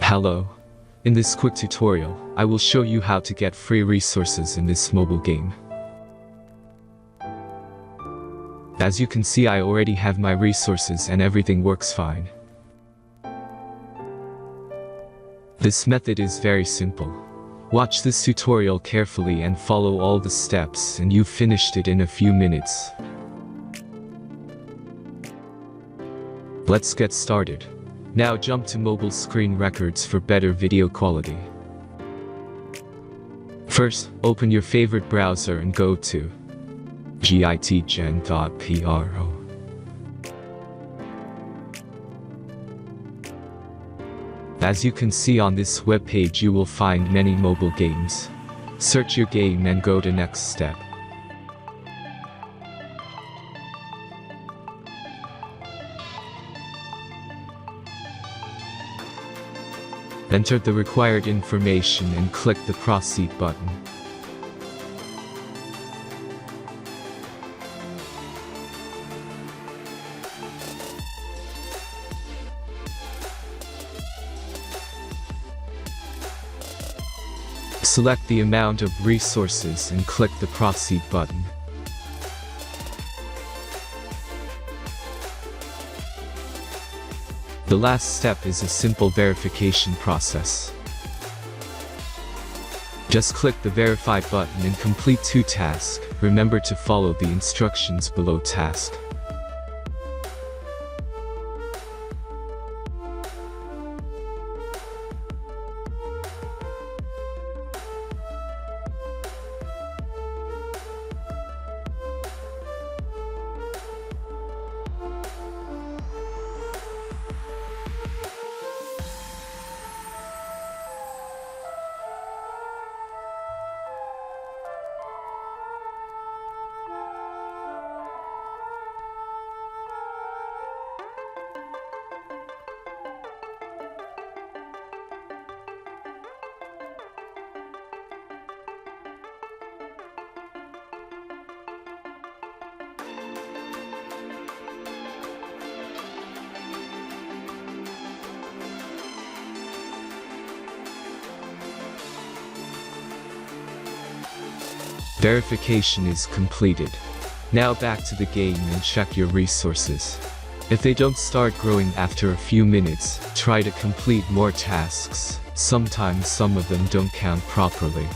Hello. In this quick tutorial, I will show you how to get free resources in this mobile game. As you can see, I already have my resources and everything works fine. This method is very simple. Watch this tutorial carefully and follow all the steps and you've finished it in a few minutes. Let's get started. Now jump to mobile screen records for better video quality. First, open your favorite browser and go to gitgen.pro. As you can see on this webpage, you will find many mobile games. Search your game and go to next step. Enter the required information and click the proceed button. Select the amount of resources and click the proceed button. The last step is a simple verification process. Just click the verify button and complete 2 tasks. Remember to follow the instructions below task. Verification is completed. Now back to the game and check your resources. If they don't start growing after a few minutes, try to complete more tasks. Sometimes some of them don't count properly.